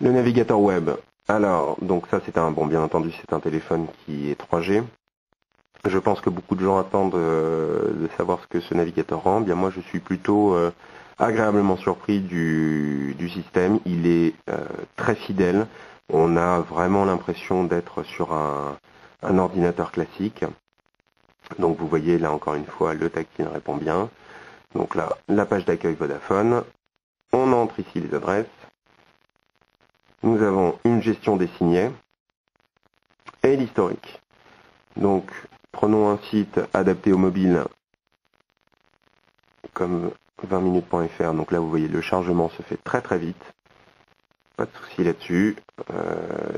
Le navigateur web. Alors, donc ça c'est bien entendu c'est un téléphone qui est 3G. Je pense que beaucoup de gens attendent de savoir ce que ce navigateur rend. Bien moi je suis plutôt agréablement surpris du système. Il est très fidèle. On a vraiment l'impression d'être sur un ordinateur classique. Donc vous voyez là encore une fois le tactile répond bien. Donc là, la page d'accueil Vodafone. On entre ici les adresses. Nous avons une gestion des signets et l'historique. Donc prenons un site adapté au mobile comme 20minutes.fr. Donc là vous voyez le chargement se fait très très vite. Pas de souci là-dessus.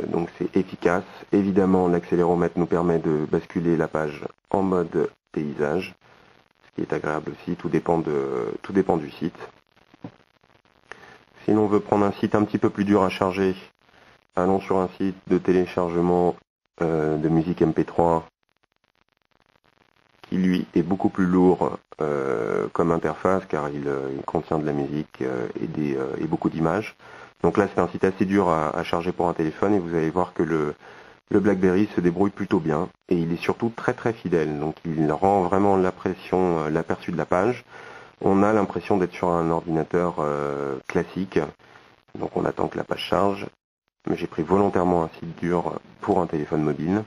Donc c'est efficace. Évidemment l'accéléromètre nous permet de basculer la page en mode paysage. Ce qui est agréable aussi. Tout dépend du site. Si l'on veut prendre un site un petit peu plus dur à charger, allons sur un site de téléchargement de musique MP3 qui lui est beaucoup plus lourd comme interface car il contient de la musique et beaucoup d'images. Donc là c'est un site assez dur à charger pour un téléphone et vous allez voir que le BlackBerry se débrouille plutôt bien et il est surtout très très fidèle. Donc il rend vraiment l'aperçu de la page. On a l'impression d'être sur un ordinateur classique. Donc on attend que la page charge. Mais j'ai pris volontairement un site dur pour un téléphone mobile.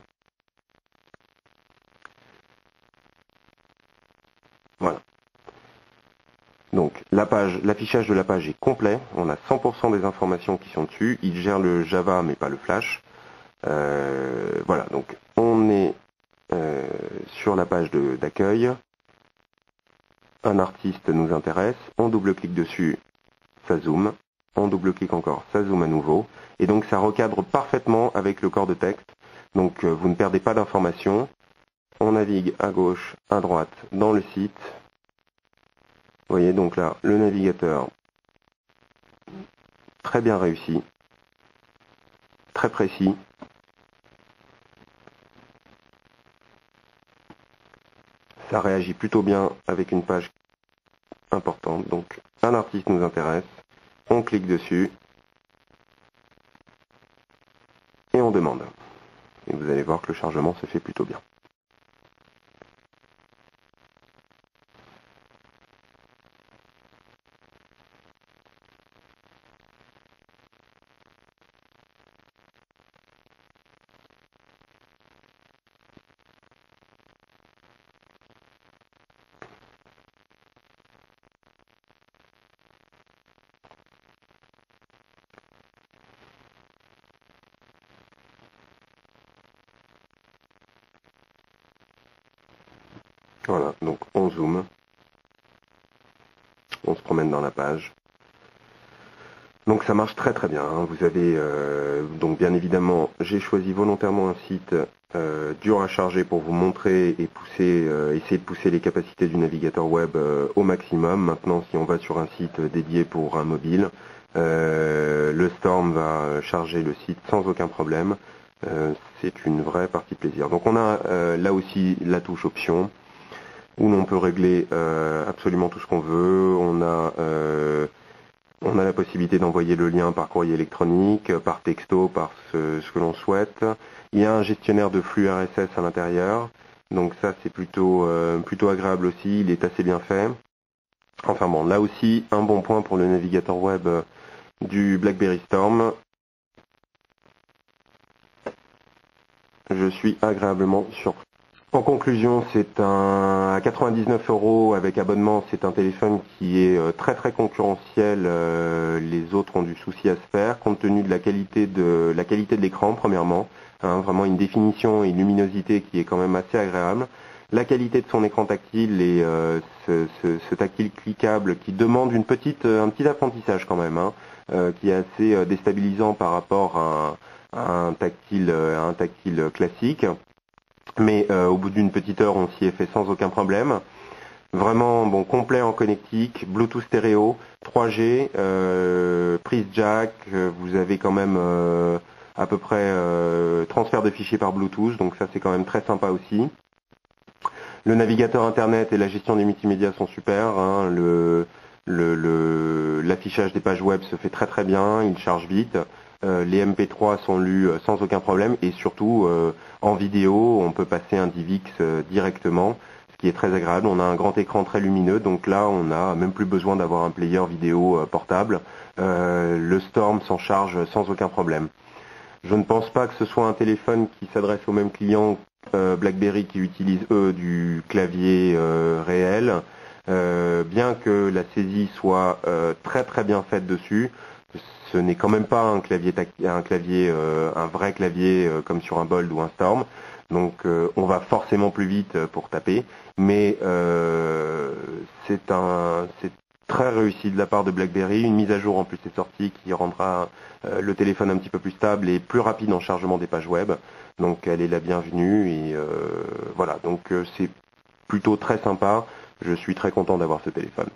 Voilà. Donc l'affichage de la page est complet. On a 100% des informations qui sont dessus. Il gère le Java mais pas le Flash. Voilà, donc on est sur la page d'accueil. Un artiste nous intéresse. On double-clique dessus, ça zoome. On double-clique encore, ça zoome à nouveau. Et donc ça recadre parfaitement avec le corps de texte. Donc vous ne perdez pas d'informations. On navigue à gauche, à droite dans le site. Vous voyez donc là, le navigateur, très bien réussi, très précis. Ça réagit plutôt bien avec une page importante. Donc un artiste nous intéresse, on clique dessus et on demande. Et vous allez voir que le chargement se fait plutôt bien. Voilà, donc on zoome, on se promène dans la page. Donc ça marche très très bien. Hein. Vous avez donc bien évidemment, j'ai choisi volontairement un site dur à charger pour vous montrer et essayer de pousser les capacités du navigateur web au maximum. Maintenant, si on va sur un site dédié pour un mobile, le Storm va charger le site sans aucun problème. C'est une vraie partie plaisir. Donc on a là aussi la touche option, où l'on peut régler absolument tout ce qu'on veut. On a la possibilité d'envoyer le lien par courrier électronique, par texto, par ce que l'on souhaite. Il y a un gestionnaire de flux RSS à l'intérieur, donc ça c'est plutôt agréable aussi, il est assez bien fait. Enfin bon, là aussi, un bon point pour le navigateur web du BlackBerry Storm. Je suis agréablement surpris. En conclusion, c'est à 99 € avec abonnement, c'est un téléphone qui est très très concurrentiel. Les autres ont du souci à se faire, compte tenu de la qualité de l'écran, premièrement. Hein, vraiment une définition et une luminosité qui est quand même assez agréable. La qualité de son écran tactile et ce tactile cliquable qui demande un petit apprentissage quand même, hein, qui est assez déstabilisant par rapport à un tactile classique. Mais au bout d'une petite heure, on s'y est fait sans aucun problème. Vraiment bon, complet en connectique, Bluetooth stéréo, 3G, prise jack, vous avez quand même à peu près transfert de fichiers par Bluetooth, donc ça c'est quand même très sympa aussi. Le navigateur internet et la gestion des multimédias sont super, hein. L'affichage des pages web se fait très très bien, il charge vite. Les MP3 sont lus sans aucun problème et surtout en vidéo, on peut passer un DivX directement, ce qui est très agréable. On a un grand écran très lumineux, donc là on n'a même plus besoin d'avoir un player vidéo portable. Le Storm s'en charge sans aucun problème. Je ne pense pas que ce soit un téléphone qui s'adresse aux mêmes clients BlackBerry qui utilisent eux du clavier réel, bien que la saisie soit très très bien faite dessus. Ce n'est quand même pas un vrai clavier comme sur un Bold ou un Storm. Donc on va forcément plus vite pour taper, mais c'est très réussi de la part de BlackBerry. Une mise à jour en plus est sortie qui rendra le téléphone un petit peu plus stable et plus rapide en chargement des pages web. Donc elle est la bienvenue et voilà. Donc c'est plutôt très sympa. Je suis très content d'avoir ce téléphone.